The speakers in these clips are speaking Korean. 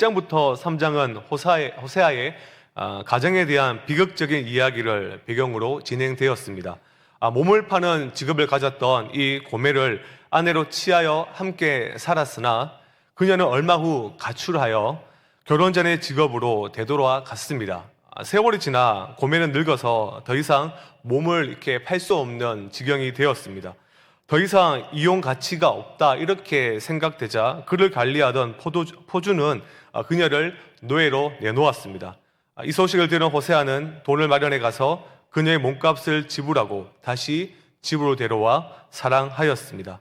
1장부터 3장은 호세아의 가정에 대한 비극적인 이야기를 배경으로 진행되었습니다. 몸을 파는 직업을 가졌던 이 고멜을 아내로 취하여 함께 살았으나 그녀는 얼마 후 가출하여 결혼 전의 직업으로 되돌아갔습니다. 세월이 지나 고멜은 늙어서 더 이상 몸을 이렇게 팔 수 없는 지경이 되었습니다. 더 이상 이용 가치가 없다 이렇게 생각되자 그를 관리하던 포주는 그녀를 노예로 내놓았습니다. 이 소식을 들은 호세아는 돈을 마련해 가서 그녀의 몸값을 지불하고 다시 집으로 데려와 사랑하였습니다.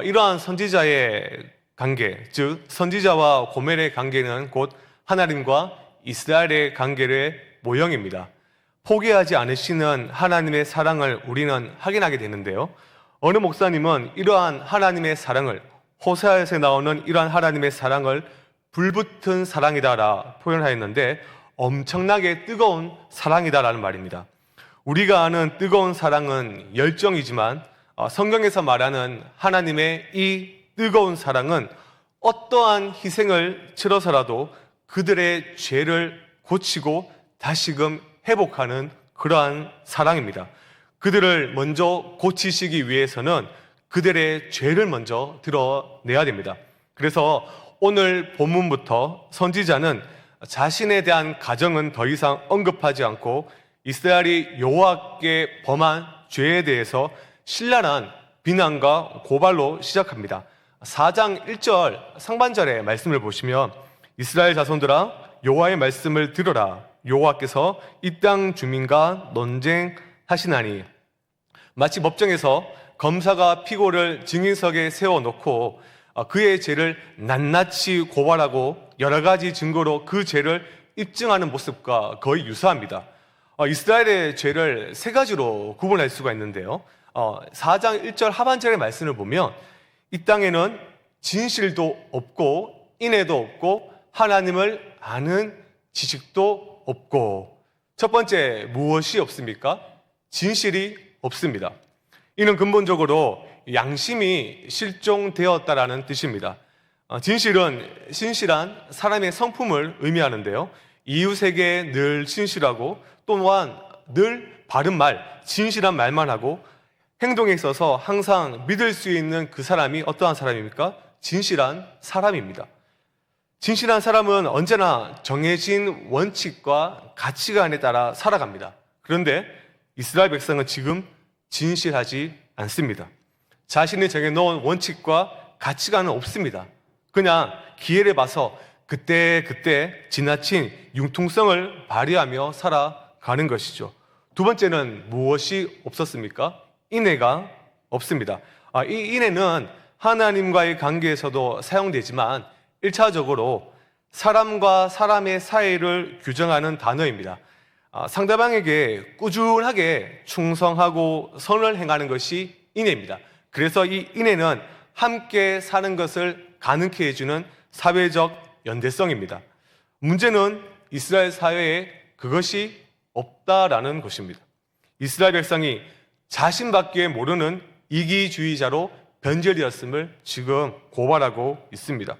이러한 선지자의 관계, 즉 선지자와 고멜의 관계는 곧 하나님과 이스라엘의 관계의 모형입니다. 포기하지 않으시는 하나님의 사랑을 우리는 확인하게 되는데요. 어느 목사님은 이러한 하나님의 사랑을, 호세아에서 나오는 이러한 하나님의 사랑을 불붙은 사랑이다라 표현하였는데 엄청나게 뜨거운 사랑이다라는 말입니다. 우리가 아는 뜨거운 사랑은 열정이지만 성경에서 말하는 하나님의 이 뜨거운 사랑은 어떠한 희생을 치러서라도 그들의 죄를 고치고 다시금 회복하는 그러한 사랑입니다. 그들을 먼저 고치시기 위해서는 그들의 죄를 먼저 드러내야 됩니다. 그래서 오늘 본문부터 선지자는 자신에 대한 가정은 더 이상 언급하지 않고 이스라엘이 여호와께 범한 죄에 대해서 신랄한 비난과 고발로 시작합니다. 4장 1절 상반절의 말씀을 보시면 이스라엘 자손들아 여호와의 말씀을 들으라. 여호와께서 이 땅 주민과 논쟁하시나니. 마치 법정에서 검사가 피고를 증인석에 세워놓고 그의 죄를 낱낱이 고발하고 여러 가지 증거로 그 죄를 입증하는 모습과 거의 유사합니다. 이스라엘의 죄를 세 가지로 구분할 수가 있는데요. 4장 1절 하반절의 말씀을 보면 이 땅에는 진실도 없고 인애도 없고 하나님을 아는 지식도 없고. 첫 번째, 무엇이 없습니까? 진실이 없습니다. 이는 근본적으로 양심이 실종되었다라는 뜻입니다. 진실은 신실한 사람의 성품을 의미하는데요. 이웃에게 늘 신실하고 또한 늘 바른 말, 진실한 말만 하고 행동에 있어서 항상 믿을 수 있는 그 사람이 어떠한 사람입니까? 진실한 사람입니다. 진실한 사람은 언제나 정해진 원칙과 가치관에 따라 살아갑니다. 그런데 이스라엘 백성은 지금 진실하지 않습니다. 자신이 정해놓은 원칙과 가치관은 없습니다. 그냥 기회를 봐서 그때 지나친 융통성을 발휘하며 살아가는 것이죠. 두 번째는 무엇이 없었습니까? 인애가 없습니다. 이 인애는 하나님과의 관계에서도 사용되지만 1차적으로 사람과 사람의 사이를 규정하는 단어입니다. 상대방에게 꾸준하게 충성하고 선을 행하는 것이 인애입니다. 그래서 이 인애는 함께 사는 것을 가능케 해주는 사회적 연대성입니다. 문제는 이스라엘 사회에 그것이 없다라는 것입니다. 이스라엘 백성이 자신밖에 모르는 이기주의자로 변절되었음을 지금 고발하고 있습니다.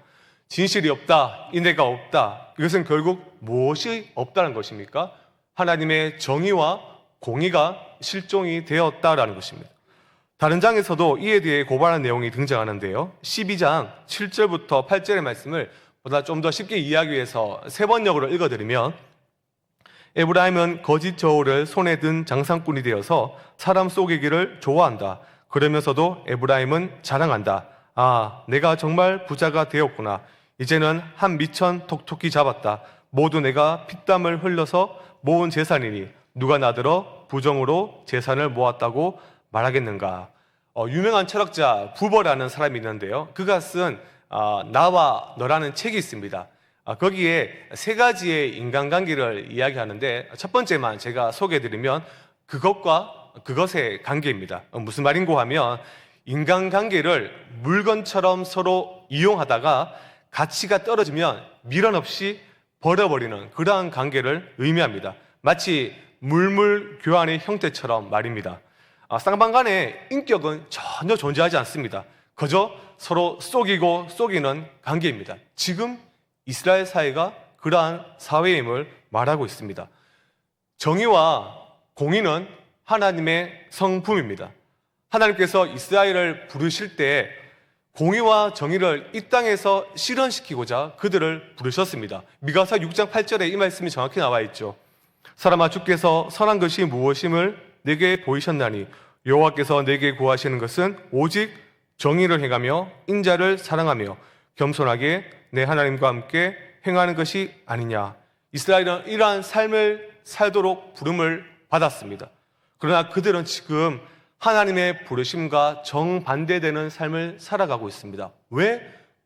진실이 없다, 인애가 없다. 이것은 결국 무엇이 없다는 것입니까? 하나님의 정의와 공의가 실종이 되었다라는 것입니다. 다른 장에서도 이에 대해 고발한 내용이 등장하는데요. 12장 7절부터 8절의 말씀을 보다 좀 더 쉽게 이해하기 위해서 세 번역으로 읽어드리면 에브라임은 거짓 저울을 손에 든 장상꾼이 되어서 사람 속이기를 좋아한다. 그러면서도 에브라임은 자랑한다. 내가 정말 부자가 되었구나. 이제는 한 미천 톡톡히 잡았다. 모두 내가 피땀을 흘려서 모은 재산이니 누가 나더러 부정으로 재산을 모았다고 말하겠는가. 유명한 철학자 부버라는 사람이 있는데요. 그가 쓴 나와 너라는 책이 있습니다. 거기에 세 가지의 인간관계를 이야기하는데 첫 번째만 제가 소개해드리면 그것과 그것의 관계입니다. 무슨 말인고 하면 인간관계를 물건처럼 서로 이용하다가 가치가 떨어지면 미련 없이 버려버리는 그러한 관계를 의미합니다. 마치 물물 교환의 형태처럼 말입니다. 쌍방 간의 인격은 전혀 존재하지 않습니다. 그저 서로 속이고 속이는 관계입니다. 지금 이스라엘 사회가 그러한 사회임을 말하고 있습니다. 정의와 공의는 하나님의 성품입니다. 하나님께서 이스라엘을 부르실 때 공의와 정의를 이 땅에서 실현시키고자 그들을 부르셨습니다. 미가서 6장 8절에 이 말씀이 정확히 나와 있죠. 사람아, 주께서 선한 것이 무엇임을 내게 보이셨나니 여호와께서 내게 구하시는 것은 오직 정의를 행하며 인자를 사랑하며 겸손하게 내 하나님과 함께 행하는 것이 아니냐. 이스라엘은 이러한 삶을 살도록 부름을 받았습니다. 그러나 그들은 지금 하나님의 부르심과 정반대되는 삶을 살아가고 있습니다. 왜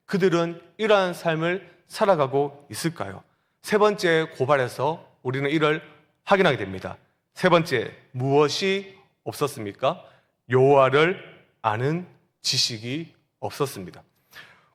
그들은 이러한 삶을 살아가고 있을까요? 세 번째 고발에서 우리는 이를 확인하게 됩니다. 세 번째, 무엇이 없었습니까? 여호와를 아는 지식이 없었습니다.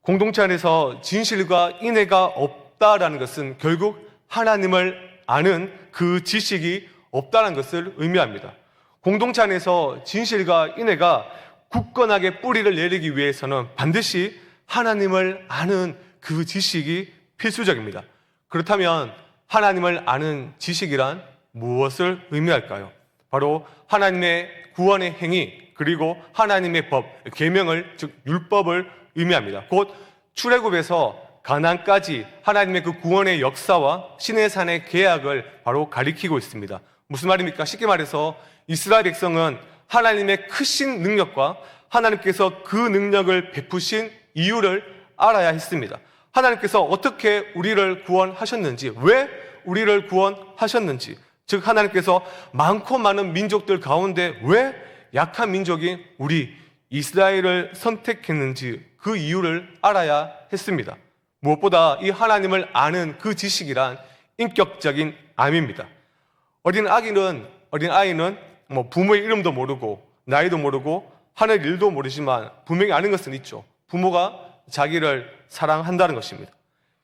공동체 안에서 진실과 인애가 없다라는 것은 결국 하나님을 아는 그 지식이 없다는 것을 의미합니다. 공동체 안에서 진실과 인애가 굳건하게 뿌리를 내리기 위해서는 반드시 하나님을 아는 그 지식이 필수적입니다. 그렇다면 하나님을 아는 지식이란 무엇을 의미할까요? 바로 하나님의 구원의 행위, 그리고 하나님의 법, 계명을, 즉 율법을 의미합니다. 곧 출애굽에서 가나안까지 하나님의 그 구원의 역사와 시내산의 계약을 바로 가리키고 있습니다. 무슨 말입니까? 쉽게 말해서 이스라엘 백성은 하나님의 크신 능력과 하나님께서 그 능력을 베푸신 이유를 알아야 했습니다. 하나님께서 어떻게 우리를 구원하셨는지, 왜 우리를 구원하셨는지, 즉 하나님께서 많고 많은 민족들 가운데 왜 약한 민족인 우리 이스라엘을 선택했는지 그 이유를 알아야 했습니다. 무엇보다 이 하나님을 아는 그 지식이란 인격적인 암입니다. 어린아이는 부모의 이름도 모르고 나이도 모르고 하는 일도 모르지만 분명히 아는 것은 있죠. 부모가 자기를 사랑한다는 것입니다.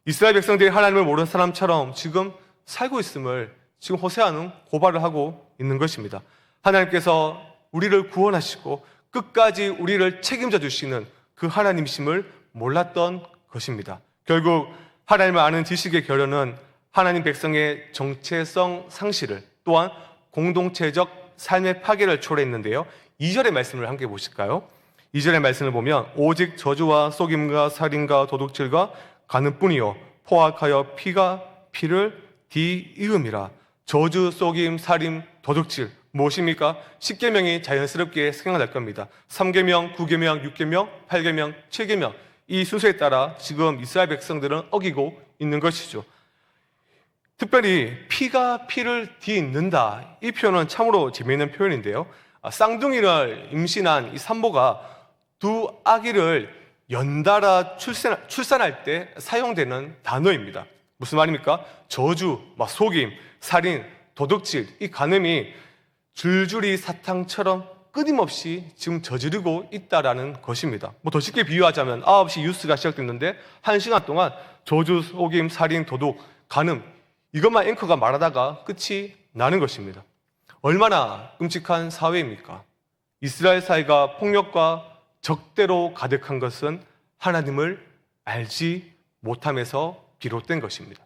이스라엘 백성들이 하나님을 모르는 사람처럼 지금 살고 있음을 지금 호세아는 고발을 하고 있는 것입니다. 하나님께서 우리를 구원하시고 끝까지 우리를 책임져 주시는 그 하나님이심을 몰랐던 것입니다. 결국 하나님을 아는 지식의 결론은 하나님 백성의 정체성 상실을, 또한 공동체적 삶의 파괴를 초래했는데요. 2절의 말씀을 함께 보실까요? 2절의 말씀을 보면 오직 저주와 속임과 살인과 도둑질과 간음뿐이요 포악하여 피를 뒤이음이라. 저주, 속임, 살인, 도둑질 무엇입니까? 10계명이 자연스럽게 생각날 겁니다. 3계명, 9계명, 6계명, 8계명, 7계명 이 순서에 따라 지금 이스라엘 백성들은 어기고 있는 것이죠. 특별히 피가 피를 뒤잇는다, 이 표현은 참으로 재미있는 표현인데요. 쌍둥이를 임신한 이 산모가 두 아기를 연달아 출산할 때 사용되는 단어입니다. 무슨 말입니까? 저주, 속임, 살인, 도둑질, 이 간음이 줄줄이 사탕처럼 끊임없이 지금 저지르고 있다라는 것입니다. 더 쉽게 비유하자면 9시 뉴스가 시작됐는데 1시간 동안 저주, 속임, 살인, 도둑, 간음 이것만 앵커가 말하다가 끝이 나는 것입니다. 얼마나 끔찍한 사회입니까? 이스라엘 사회가 폭력과 적대로 가득한 것은 하나님을 알지 못함에서 비롯된 것입니다.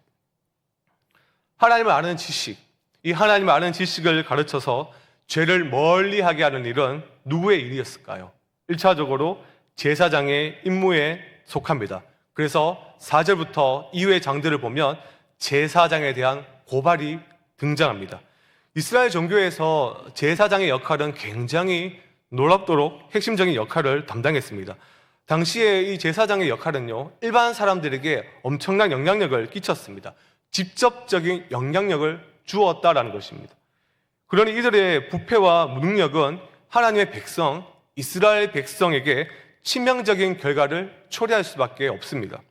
하나님을 아는 지식, 이 하나님을 아는 지식을 가르쳐서 죄를 멀리하게 하는 일은 누구의 일이었을까요? 1차적으로 제사장의 임무에 속합니다. 그래서 4절부터 이후의 장들을 보면 제사장에 대한 고발이 등장합니다. 이스라엘 종교에서 제사장의 역할은 굉장히 놀랍도록 핵심적인 역할을 담당했습니다. 당시에 이 제사장의 역할은요, 일반 사람들에게 엄청난 영향력을 끼쳤습니다. 직접적인 영향력을 주었다라는 것입니다. 그러니 이들의 부패와 무능력은 하나님의 백성, 이스라엘 백성에게 치명적인 결과를 초래할 수밖에 없습니다.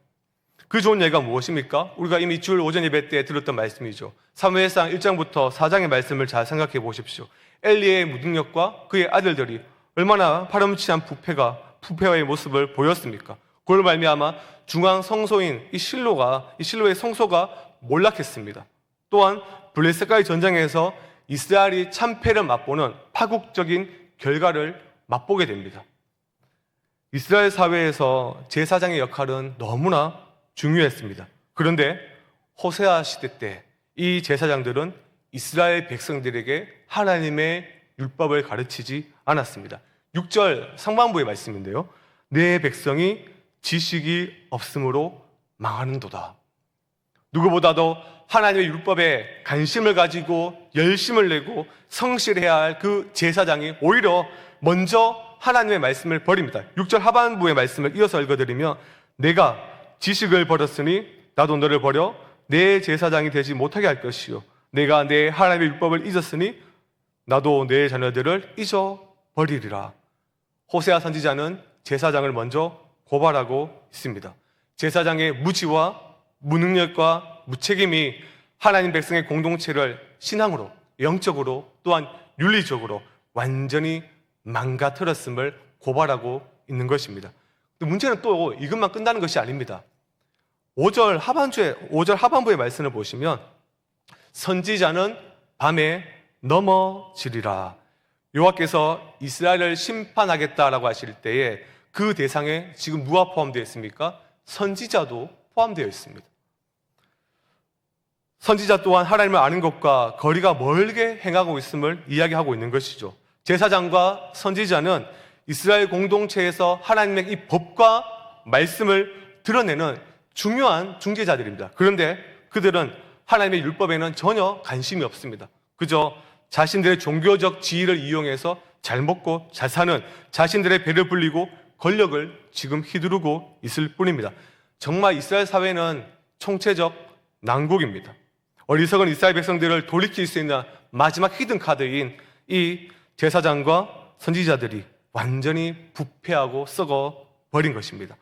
그 좋은 예가 무엇입니까? 우리가 이미 주일 오전 예배 때 들었던 말씀이죠. 사무엘상 1장부터 4장의 말씀을 잘 생각해 보십시오. 엘리의 무능력과 그의 아들들이 얼마나 파렴치한 부패와의 모습을 보였습니까? 그걸 말미암아 중앙 성소인 이 실로의 성소가 몰락했습니다. 또한 블레셋과의 전쟁에서 이스라엘이 참패를 맛보는 파국적인 결과를 맛보게 됩니다. 이스라엘 사회에서 제사장의 역할은 너무나 중요했습니다. 그런데 호세아 시대 때 이 제사장들은 이스라엘 백성들에게 하나님의 율법을 가르치지 않았습니다. 6절 상반부의 말씀인데요. 내 백성이 지식이 없으므로 망하는도다. 누구보다도 하나님의 율법에 관심을 가지고 열심을 내고 성실해야 할 그 제사장이 오히려 먼저 하나님의 말씀을 버립니다. 6절 하반부의 말씀을 이어서 읽어드리면 내가 지식을 버렸으니 나도 너를 버려 내 제사장이 되지 못하게 할 것이요 내가 내 하나님의 율법을 잊었으니 나도 내 자녀들을 잊어버리리라. 호세아 선지자는 제사장을 먼저 고발하고 있습니다. 제사장의 무지와 무능력과 무책임이 하나님 백성의 공동체를 신앙으로, 영적으로, 또한 윤리적으로 완전히 망가뜨렸음을 고발하고 있는 것입니다. 문제는 또 이것만 끝나는 것이 아닙니다. 5절 하반부의 말씀을 보시면 선지자는 밤에 넘어지리라. 여호와께서 이스라엘을 심판하겠다라고 하실 때에 그 대상에 지금 누가 포함되어 있습니까? 선지자도 포함되어 있습니다. 선지자 또한 하나님을 아는 것과 거리가 멀게 행하고 있음을 이야기하고 있는 것이죠. 제사장과 선지자는 이스라엘 공동체에서 하나님의 이 법과 말씀을 드러내는 중요한 중재자들입니다. 그런데 그들은 하나님의 율법에는 전혀 관심이 없습니다. 그저 자신들의 종교적 지위를 이용해서 잘 먹고 잘 사는 자신들의 배를 불리고 권력을 지금 휘두르고 있을 뿐입니다. 정말 이스라엘 사회는 총체적 난국입니다. 어리석은 이스라엘 백성들을 돌이킬 수 있는 마지막 히든 카드인 이 제사장과 선지자들이 완전히 부패하고 썩어 버린 것입니다.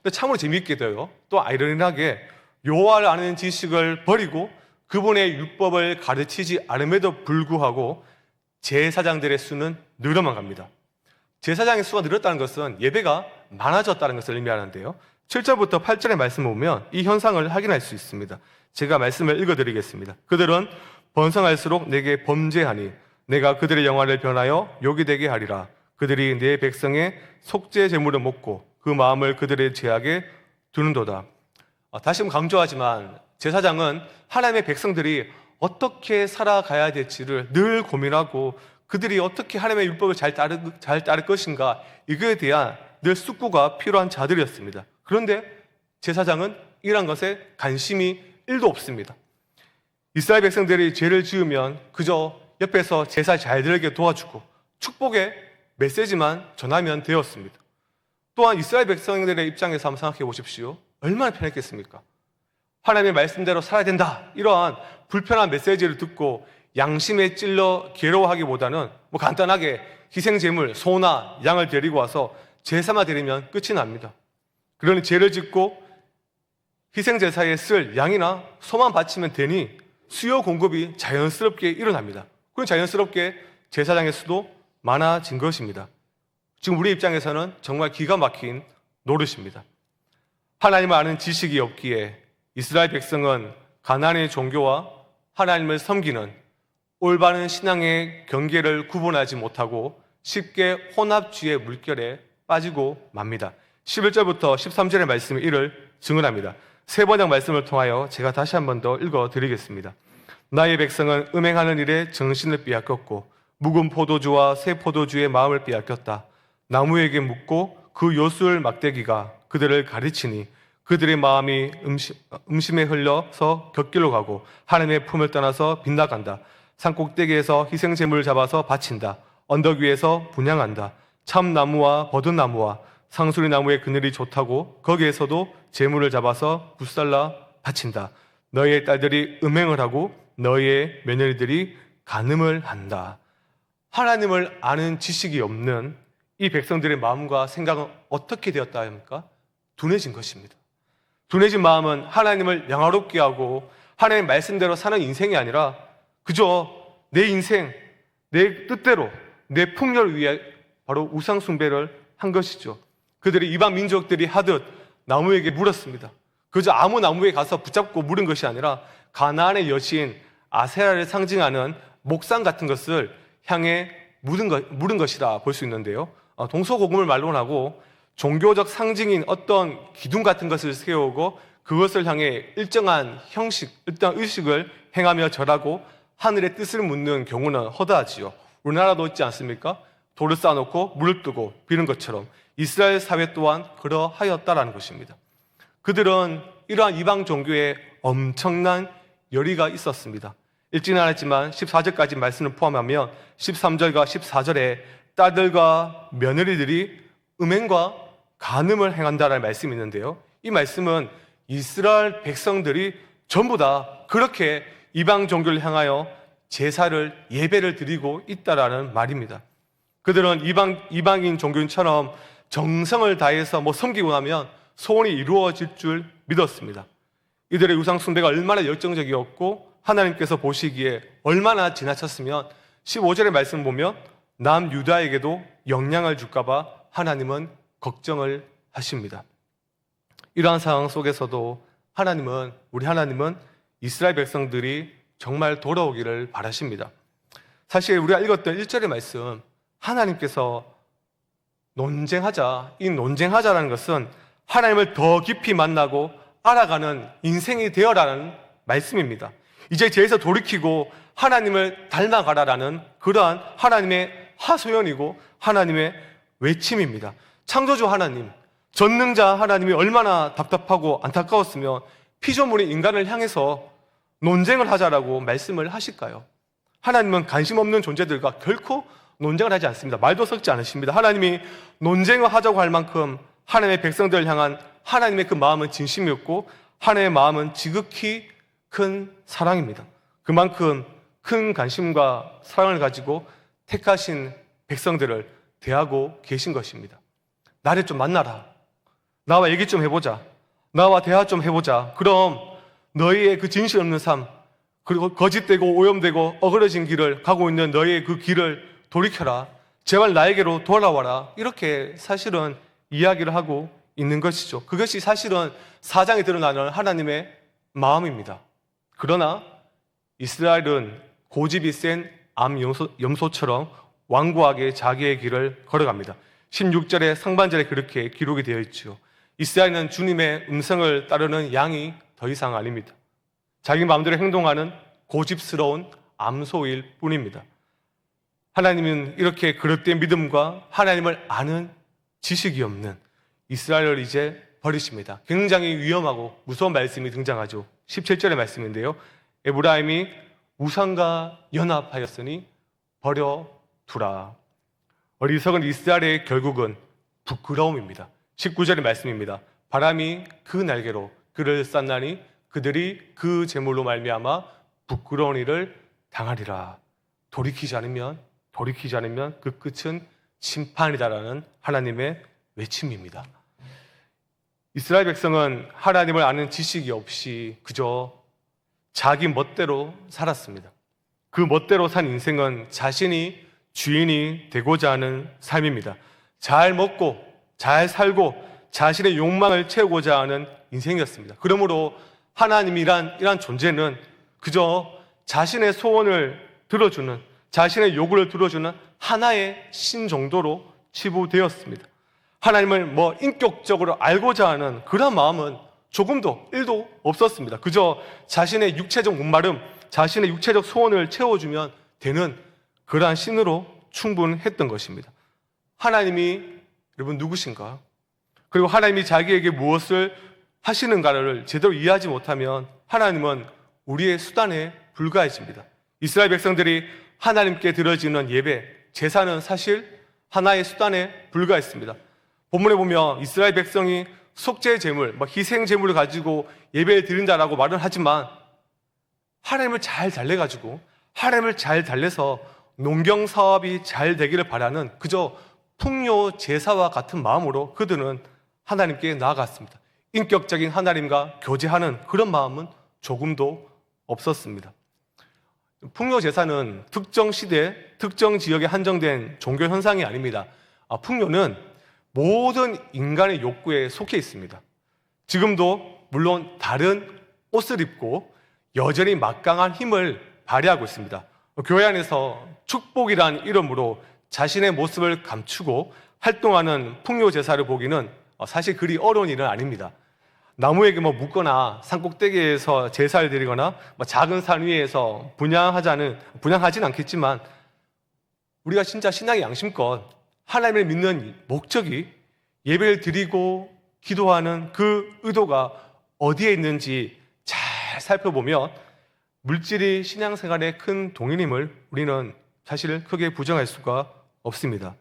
근데 참으로 재미있게도요, 또 아이러니하게 여호와를 아는 지식을 버리고 그분의 율법을 가르치지 않음에도 불구하고 제사장들의 수는 늘어만 갑니다. 제사장의 수가 늘었다는 것은 예배가 많아졌다는 것을 의미하는데요. 7절부터 8절의 말씀을 보면 이 현상을 확인할 수 있습니다. 제가 말씀을 읽어드리겠습니다. 그들은 번성할수록 내게 범죄하니 내가 그들의 영화를 변하여 욕이 되게 하리라. 그들이 내 백성의 속죄 제물을 먹고 그 마음을 그들의 죄악에 두는도다. 다시 한번 강조하지만 제사장은 하나님의 백성들이 어떻게 살아가야 될지를 늘 고민하고 그들이 어떻게 하나님의 율법을 잘 따를 것인가, 이거에 대한 늘 숙고가 필요한 자들이었습니다. 그런데 제사장은 이러한 것에 관심이 1도 없습니다. 이스라엘 백성들이 죄를 지으면 그저 옆에서 제사 잘 드리게 도와주고 축복의 메시지만 전하면 되었습니다. 또한 이스라엘 백성들의 입장에서 한번 생각해 보십시오. 얼마나 편했겠습니까? 하나님의 말씀대로 살아야 된다, 이러한 불편한 메시지를 듣고 양심에 찔러 괴로워하기보다는 간단하게 희생제물, 소나 양을 데리고 와서 제사만 드리면 끝이 납니다. 그러니 죄를 짓고 희생제사에 쓸 양이나 소만 바치면 되니 수요 공급이 자연스럽게 일어납니다. 그럼 자연스럽게 제사장의 수도 많아진 것입니다. 지금 우리 입장에서는 정말 기가 막힌 노릇입니다. 하나님을 아는 지식이 없기에 이스라엘 백성은 가나안의 종교와 하나님을 섬기는 올바른 신앙의 경계를 구분하지 못하고 쉽게 혼합주의 물결에 빠지고 맙니다. 11절부터 13절의 말씀이 이를 증언합니다. 세 번역 말씀을 통하여 제가 다시 한 번 더 읽어드리겠습니다. 나의 백성은 음행하는 일에 정신을 빼앗겼고 묵은 포도주와 새 포도주의 마음을 빼앗겼다. 나무에게 묻고 그 요술 막대기가 그들을 가르치니 그들의 마음이 음심에 흘려서 곁길로 가고 하나님의 품을 떠나서 빗나간다. 산꼭대기에서 희생제물을 잡아서 바친다. 언덕 위에서 분향한다. 참나무와 버드나무와 상수리나무의 그늘이 좋다고 거기에서도 제물을 잡아서 불살라 바친다. 너희의 딸들이 음행을 하고 너희의 며느리들이 간음을 한다. 하나님을 아는 지식이 없는 이 백성들의 마음과 생각은 어떻게 되었다 합니까? 둔해진 것입니다. 둔해진 마음은 하나님을 영화롭게 하고 하나님의 말씀대로 사는 인생이 아니라 그저 내 인생, 내 뜻대로, 내 풍요를 위해 바로 우상 숭배를 한 것이죠. 그들이 이방 민족들이 하듯 나무에게 물었습니다. 그저 아무 나무에 가서 붙잡고 물은 것이 아니라 가나안의 여신 아세라를 상징하는 목상 같은 것을 향해 물은 것이라 볼 수 있는데요. 동서고금을 말론하고 종교적 상징인 어떤 기둥 같은 것을 세우고 그것을 향해 일정한 형식, 일정한 의식을 행하며 절하고 하늘의 뜻을 묻는 경우는 허다하지요. 우리나라도 있지 않습니까? 돌을 쌓아놓고 물을 뜨고 비는 것처럼 이스라엘 사회 또한 그러하였다라는 것입니다. 그들은 이러한 이방 종교에 엄청난 열의가 있었습니다. 읽지는 않았지만 14절까지 말씀을 포함하면 13절과 14절에 딸들과 며느리들이 음행과 간음을 행한다라는 말씀이 있는데요. 이 말씀은 이스라엘 백성들이 전부 다 그렇게 이방 종교를 향하여 제사를 예배를 드리고 있다라는 말입니다. 그들은 이방인 종교인처럼 정성을 다해서 섬기고 나면 소원이 이루어질 줄 믿었습니다. 이들의 우상 숭배가 얼마나 열정적이었고 하나님께서 보시기에 얼마나 지나쳤으면 15절의 말씀 보면 남유다에게도 영향을 줄까 봐 하나님은 걱정을 하십니다. 이러한 상황 속에서도 우리 하나님은 이스라엘 백성들이 정말 돌아오기를 바라십니다. 사실 우리가 읽었던 1절의 말씀, 하나님께서 이 논쟁하자라는 것은 하나님을 더 깊이 만나고 알아가는 인생이 되어라는 말씀입니다. 이제 죄에서 돌이키고 하나님을 닮아가라라는 그러한 하나님의 하소연이고 하나님의 외침입니다. 창조주 하나님, 전능자 하나님이 얼마나 답답하고 안타까웠으면 피조물인 인간을 향해서 논쟁을 하자라고 말씀을 하실까요? 하나님은 관심 없는 존재들과 결코 논쟁을 하지 않습니다. 말도 섞지 않으십니다. 하나님이 논쟁을 하자고 할 만큼 하나님의 백성들을 향한 하나님의 그 마음은 진심이었고 하나님의 마음은 지극히 큰 사랑입니다. 그만큼 큰 관심과 사랑을 가지고 택하신 백성들을 대하고 계신 것입니다. 나를 좀 만나라. 나와 얘기 좀 해보자. 나와 대화 좀 해보자. 그럼 너희의 그 진실 없는 삶, 그리고 거짓되고 오염되고 어그러진 길을 가고 있는 너희의 그 길을 돌이켜라. 제발 나에게로 돌아와라. 이렇게 사실은 이야기를 하고 있는 것이죠. 그것이 사실은 사장에 드러나는 하나님의 마음입니다. 그러나 이스라엘은 고집이 센 암염소처럼 완고하게 자기의 길을 걸어갑니다. 16절의 상반절에 그렇게 기록이 되어 있죠. 이스라엘은 주님의 음성을 따르는 양이 더 이상 아닙니다. 자기 마음대로 행동하는 고집스러운 암소일 뿐입니다. 하나님은 이렇게 그릇된 믿음과 하나님을 아는 지식이 없는 이스라엘을 이제 버리십니다. 굉장히 위험하고 무서운 말씀이 등장하죠. 17절의 말씀인데요. 에브라임이 우상과 연합하였으니 버려두라. 어리석은 이스라엘의 결국은 부끄러움입니다. 19절의 말씀입니다. 바람이 그 날개로 그를 쌌나니 그들이 그 제물로 말미암아 부끄러운 일을 당하리라. 돌이키지 않으면 그 끝은 심판이다라는 하나님의 외침입니다. 이스라엘 백성은 하나님을 아는 지식이 없이 그저 자기 멋대로 살았습니다. 그 멋대로 산 인생은 자신이 주인이 되고자 하는 삶입니다. 잘 먹고 잘 살고 자신의 욕망을 채우고자 하는 인생이었습니다. 그러므로 하나님이란 존재는 그저 자신의 소원을 들어주는, 자신의 요구를 들어주는 하나의 신 정도로 치부되었습니다. 하나님을 인격적으로 알고자 하는 그런 마음은 조금도 1도 없었습니다. 그저 자신의 육체적 목마름, 자신의 육체적 소원을 채워주면 되는 그러한 신으로 충분했던 것입니다. 하나님이 여러분 누구신가? 그리고 하나님이 자기에게 무엇을 하시는가를 제대로 이해하지 못하면 하나님은 우리의 수단에 불과해집니다. 이스라엘 백성들이 하나님께 드려지는 예배, 제사는 사실 하나의 수단에 불과했습니다. 본문에 보면 이스라엘 백성이 속죄 제물, 희생 제물을 가지고 예배를 드린다라고 말은 하지만 하나님을 잘 달래가지고 하나님을 잘 달래서 농경 사업이 잘 되기를 바라는 그저 풍요 제사와 같은 마음으로 그들은 하나님께 나아갔습니다. 인격적인 하나님과 교제하는 그런 마음은 조금도 없었습니다. 풍요 제사는 특정 시대, 특정 지역에 한정된 종교 현상이 아닙니다. 풍요는 모든 인간의 욕구에 속해 있습니다. 지금도 물론 다른 옷을 입고 여전히 막강한 힘을 발휘하고 있습니다. 교회 안에서 축복이란 이름으로 자신의 모습을 감추고 활동하는 풍요 제사를 보기는 사실 그리 어려운 일은 아닙니다. 나무에게 뭐 묻거나 산 꼭대기에서 제사를 드리거나 뭐 작은 산 위에서 분양하진 않겠지만 우리가 진짜 신앙의 양심껏 하나님을 믿는 목적이 예배를 드리고 기도하는 그 의도가 어디에 있는지 잘 살펴보면 물질이 신앙생활의 큰 동인임을 우리는 사실 크게 부정할 수가 없습니다.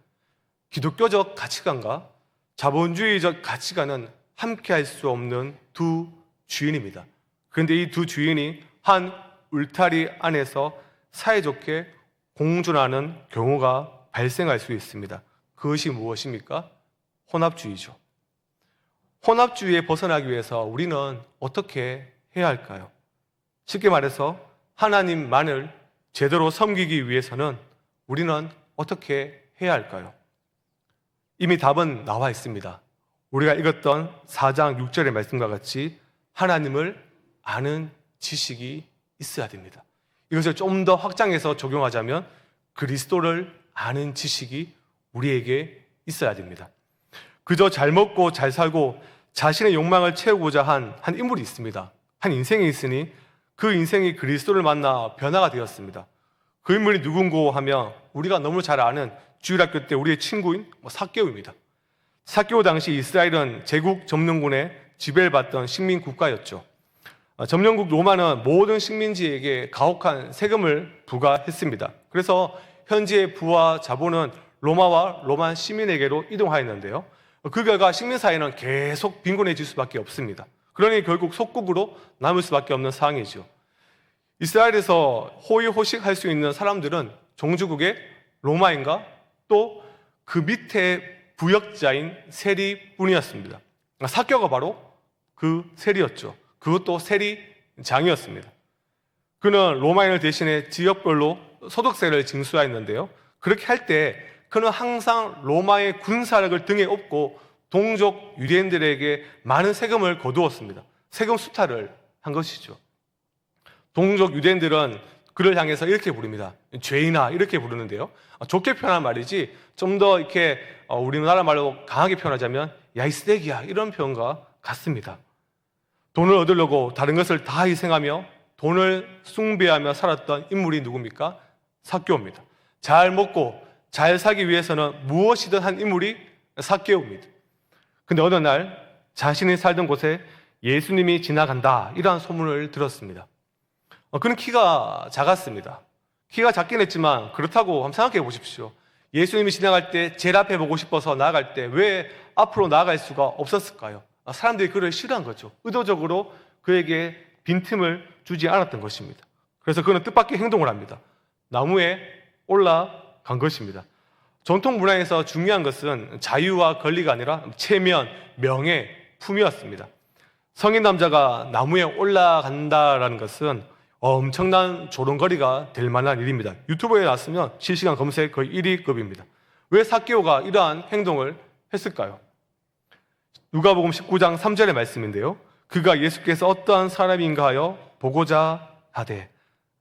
기독교적 가치관과 자본주의적 가치관은 함께 할 수 없는 두 주인입니다. 그런데 이 두 주인이 한 울타리 안에서 사이좋게 공존하는 경우가 발생할 수 있습니다. 그것이 무엇입니까? 혼합주의죠. 혼합주의에 벗어나기 위해서 우리는 어떻게 해야 할까요? 쉽게 말해서 하나님만을 제대로 섬기기 위해서는 우리는 어떻게 해야 할까요? 이미 답은 나와 있습니다. 우리가 읽었던 4장 6절의 말씀과 같이 하나님을 아는 지식이 있어야 됩니다. 이것을 좀 더 확장해서 적용하자면 그리스도를 아는 지식이 우리에게 있어야 됩니다. 그저 잘 먹고 잘 살고 자신의 욕망을 채우고자 한 인물이 있습니다. 한 인생이 있으니 그 인생이 그리스도를 만나 변화가 되었습니다. 그 인물이 누군고 하면 우리가 너무 잘 아는 주일학교 때 우리의 친구인 삭개오입니다. 삭개오 당시 이스라엘은 제국 점령군의 지배를 받던 식민 국가였죠. 점령국 로마는 모든 식민지에게 가혹한 세금을 부과했습니다. 그래서 현지의 부와 자본은 로마와 로마 시민에게로 이동하였는데요. 그 결과 식민 사회는 계속 빈곤해질 수밖에 없습니다. 그러니 결국 속국으로 남을 수밖에 없는 상황이죠. 이스라엘에서 호의호식할 수 있는 사람들은 종주국의 로마인과 또 그 밑에 부역자인 세리뿐이었습니다. 삭개오가 바로 그 세리였죠. 그것도 세리장이었습니다. 그는 로마인을 대신해 지역별로 소득세를 징수하였는데요. 그렇게 할 때 그는 항상 로마의 군사력을 등에 업고 동족 유대인들에게 많은 세금을 거두었습니다. 세금 수탈을 한 것이죠. 동족 유대인들은 그를 향해서 이렇게 부릅니다. 죄인아 이렇게 부르는데요. 좋게 표현한 말이지 좀 더 이렇게 우리나라 말로 강하게 표현하자면 야 이 쓰레기야 이런 표현과 같습니다. 돈을 얻으려고 다른 것을 다 희생하며 돈을 숭배하며 살았던 인물이 누굽니까? 삭개오입니다. 잘 먹고 잘 살기 위해서는 무엇이든 한 인물이 삭개오입니다. 근데 어느 날 자신이 살던 곳에 예수님이 지나간다 이러한 소문을 들었습니다. 그는 키가 작았습니다. 키가 작긴 했지만 그렇다고 한번 생각해 보십시오. 예수님이 지나갈 때 제일 앞에 보고 싶어서 나아갈 때 왜 앞으로 나아갈 수가 없었을까요? 사람들이 그를 싫어한 거죠. 의도적으로 그에게 빈틈을 주지 않았던 것입니다. 그래서 그는 뜻밖의 행동을 합니다. 나무에 올라간 것입니다. 전통 문화에서 중요한 것은 자유와 권리가 아니라 체면, 명예, 품이었습니다. 성인 남자가 나무에 올라간다라는 것은 엄청난 조롱거리가 될 만한 일입니다. 유튜브에 나왔으면 실시간 검색 거의 1위급입니다. 왜 삭개오가 이러한 행동을 했을까요? 누가복음 19장 3절의 말씀인데요. 그가 예수께서 어떠한 사람인가 하여 보고자 하되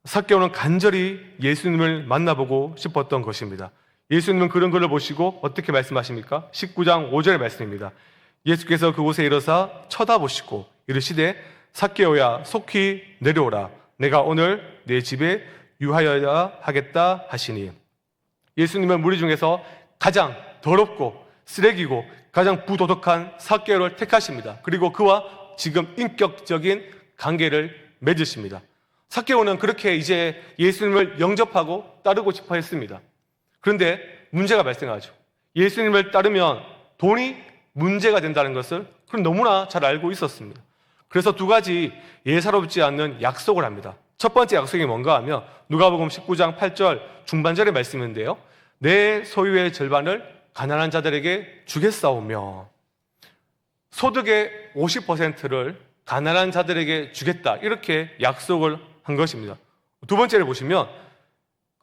삭개오는 간절히 예수님을 만나보고 싶었던 것입니다. 예수님은 그런 것을 보시고 어떻게 말씀하십니까? 19장 5절의 말씀입니다. 예수께서 그곳에 이르사 쳐다보시고 이르시되 삭개오야 속히 내려오라 내가 오늘 내 집에 유하여야 하겠다 하시니 예수님은 무리 중에서 가장 더럽고 쓰레기고 가장 부도덕한 삭개오를 택하십니다. 그리고 그와 지금 인격적인 관계를 맺으십니다. 삭개오는 그렇게 이제 예수님을 영접하고 따르고 싶어 했습니다. 그런데 문제가 발생하죠. 예수님을 따르면 돈이 문제가 된다는 것을 그는 너무나 잘 알고 있었습니다. 그래서 두 가지 예사롭지 않는 약속을 합니다. 첫 번째 약속이 뭔가 하면 누가복음 19장 8절 중반절의 말씀인데요. 내 소유의 절반을 가난한 자들에게 주겠사오며 소득의 50%를 가난한 자들에게 주겠다 이렇게 약속을 한 것입니다. 두 번째를 보시면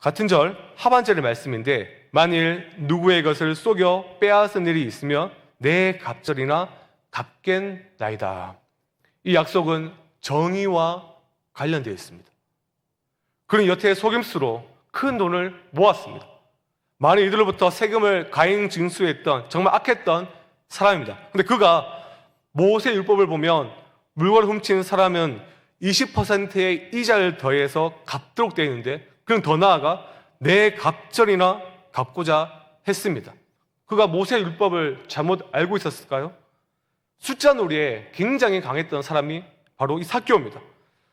같은 절 하반절의 말씀인데 만일 누구의 것을 속여 빼앗은 일이 있으면 내 갑절이나 갚겠나이다. 이 약속은 정의와 관련되어 있습니다. 그는 여태 속임수로 큰 돈을 모았습니다. 많은 이들로부터 세금을 가행 징수했던 정말 악했던 사람입니다. 근데 그가 모세 율법을 보면 물건을 훔친 사람은 20%의 이자를 더해서 갚도록 되어 있는데, 그는 더 나아가 내 갑절이나 갚고자 했습니다. 그가 모세 율법을 잘못 알고 있었을까요? 숫자 놀이에 굉장히 강했던 사람이 바로 이 삭개오입니다.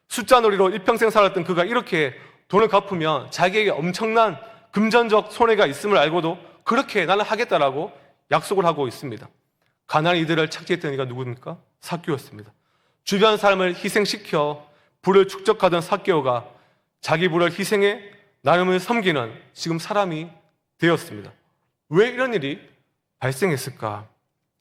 숫자 놀이로 일평생 살았던 그가 이렇게 돈을 갚으면 자기에게 엄청난 금전적 손해가 있음을 알고도 그렇게 나는 하겠다라고 약속을 하고 있습니다. 가난한 이들을 착취했던 이가 누구입니까? 삭개오였습니다. 주변 사람을 희생시켜 부를 축적하던 삭개오가 자기 부를 희생해 나름을 섬기는 지금 사람이 되었습니다. 왜 이런 일이 발생했을까?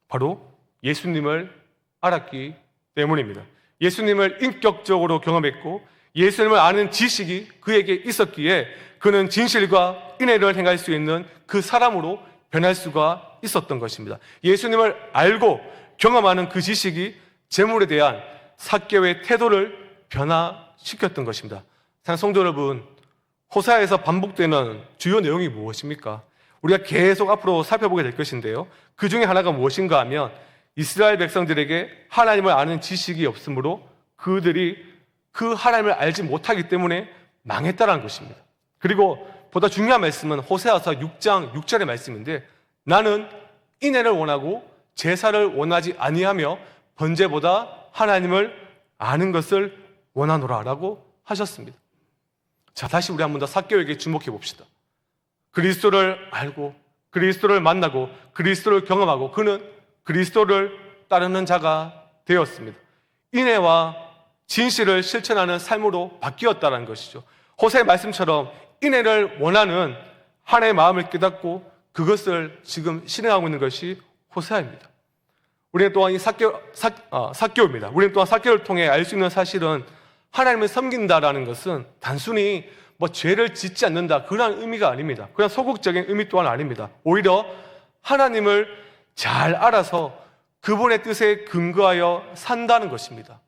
바로 예수님을 알았기 때문입니다. 예수님을 인격적으로 경험했고 예수님을 아는 지식이 그에게 있었기에 그는 진실과 인애를 행할 수 있는 그 사람으로 변할 수가 있었던 것입니다. 예수님을 알고 경험하는 그 지식이 재물에 대한 삭개오의 태도를 변화시켰던 것입니다. 사랑하는 성도 여러분, 호세아에서 반복되는 주요 내용이 무엇입니까? 우리가 계속 앞으로 살펴보게 될 것인데요, 그 중에 하나가 무엇인가 하면 이스라엘 백성들에게 하나님을 아는 지식이 없으므로 그들이 그 하나님을 알지 못하기 때문에 망했다는 것입니다. 그리고 보다 중요한 말씀은 호세아서 6장 6절의 말씀인데, 나는 인애를 원하고 제사를 원하지 아니하며 번제보다 하나님을 아는 것을 원하노라 라고 하셨습니다. 자, 다시 우리 한 번 더 삭개오에게 주목해 봅시다. 그리스도를 알고 그리스도를 만나고 그리스도를 경험하고 그는 그리스도를 따르는 자가 되었습니다. 인애와 진실을 실천하는 삶으로 바뀌었다는 것이죠. 호세의 말씀처럼 인애를 원하는 하나님의 마음을 깨닫고 그것을 지금 실행하고 있는 것이 호세아입니다. 우리는 또한 이 삭개오입니다. 우리는 또한 삭개오를 통해 알 수 있는 사실은 하나님을 섬긴다라는 것은 단순히 죄를 짓지 않는다 그런 의미가 아닙니다. 그냥 소극적인 의미 또한 아닙니다. 오히려 하나님을 잘 알아서 그분의 뜻에 근거하여 산다는 것입니다.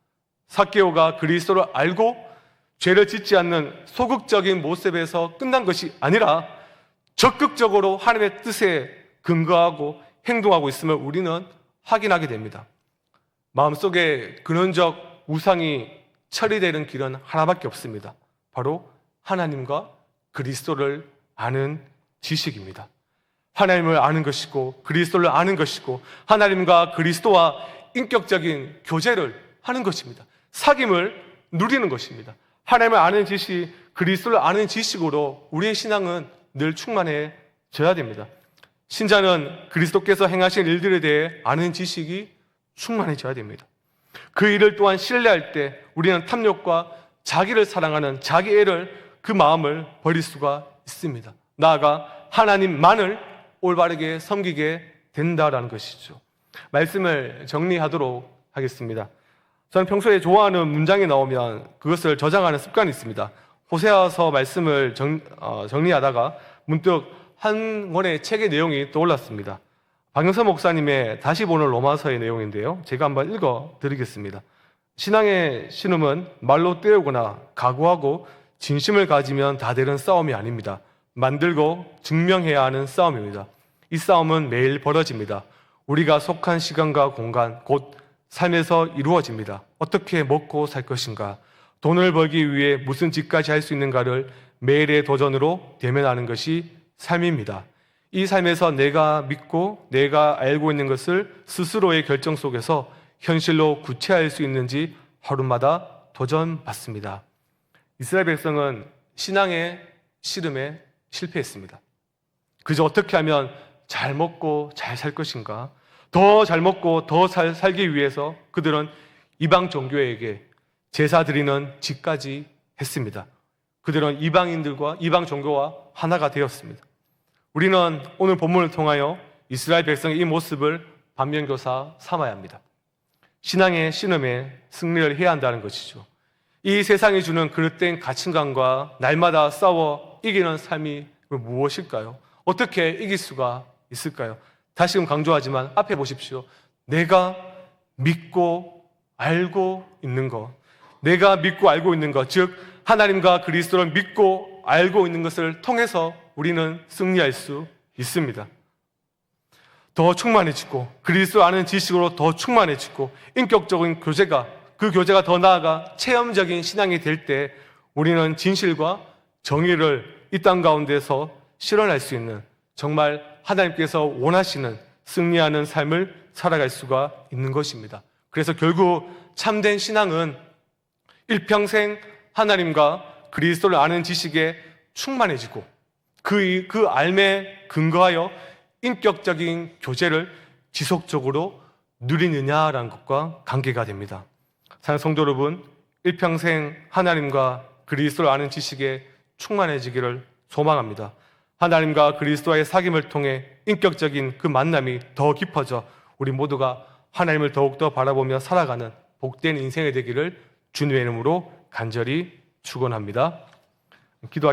삭개오가 그리스도를 알고 죄를 짓지 않는 소극적인 모습에서 끝난 것이 아니라 적극적으로 하나님의 뜻에 근거하고 행동하고 있음을 우리는 확인하게 됩니다. 마음속에 근원적 우상이 처리되는 길은 하나밖에 없습니다. 바로 하나님과 그리스도를 아는 지식입니다. 하나님을 아는 것이고 그리스도를 아는 것이고 하나님과 그리스도와 인격적인 교제를 하는 것입니다. 사귐을 누리는 것입니다. 하나님을 아는 지식, 그리스도를 아는 지식으로 우리의 신앙은 늘 충만해져야 됩니다. 신자는 그리스도께서 행하신 일들에 대해 아는 지식이 충만해져야 됩니다. 그 일을 또한 신뢰할 때 우리는 탐욕과 자기를 사랑하는 자기애를 그 마음을 버릴 수가 있습니다. 나아가 하나님만을 올바르게 섬기게 된다라는 것이죠. 말씀을 정리하도록 하겠습니다. 저는 평소에 좋아하는 문장이 나오면 그것을 저장하는 습관이 있습니다. 호세아서 말씀을 정리하다가 문득 한 권의 책의 내용이 떠올랐습니다. 박영선 목사님의 다시 보는 로마서의 내용인데요, 제가 한번 읽어드리겠습니다. 신앙의 신음은 말로 때우거나 각오하고 진심을 가지면 다 되는 싸움이 아닙니다. 만들고 증명해야 하는 싸움입니다. 이 싸움은 매일 벌어집니다. 우리가 속한 시간과 공간, 곧 삶에서 이루어집니다. 어떻게 먹고 살 것인가, 돈을 벌기 위해 무슨 짓까지 할 수 있는가를 매일의 도전으로 대면하는 것이 삶입니다. 이 삶에서 내가 믿고 내가 알고 있는 것을 스스로의 결정 속에서 현실로 구체화할 수 있는지 하루마다 도전받습니다. 이스라엘 백성은 신앙의 씨름에 실패했습니다. 그저 어떻게 하면 잘 먹고 잘 살 것인가, 더 잘 먹고 더 잘 살기 위해서 그들은 이방 종교에게 제사 드리는 짓까지 했습니다. 그들은 이방인들과 이방 종교와 하나가 되었습니다. 우리는 오늘 본문을 통하여 이스라엘 백성의 이 모습을 반면교사 삼아야 합니다. 신앙의 신음에 승리를 해야 한다는 것이죠. 이 세상이 주는 그릇된 가치관과 날마다 싸워 이기는 삶이 무엇일까요? 어떻게 이길 수가 있을까요? 다시금 강조하지만 앞에 보십시오. 내가 믿고 알고 있는 것, 내가 믿고 알고 있는 것, 즉 하나님과 그리스도를 믿고 알고 있는 것을 통해서 우리는 승리할 수 있습니다. 더 충만해지고 그리스도 아는 지식으로 더 충만해지고 인격적인 교제가 그 교제가 더 나아가 체험적인 신앙이 될 때 우리는 진실과 정의를 이 땅 가운데서 실현할 수 있는, 정말 하나님께서 원하시는 승리하는 삶을 살아갈 수가 있는 것입니다. 그래서 결국 참된 신앙은 일평생 하나님과 그리스도를 아는 지식에 충만해지고 그 알매 근거하여 인격적인 교제를 지속적으로 누리느냐라는 것과 관계가 됩니다. 사랑하는 성도 여러분, 일평생 하나님과 그리스도를 아는 지식에 충만해지기를 소망합니다. 하나님과 그리스도와의 사귐을 통해 인격적인 그 만남이 더 깊어져 우리 모두가 하나님을 더욱더 바라보며 살아가는 복된 인생이 되기를 주님의 이름으로 간절히 축원합니다. 기도하겠습니다.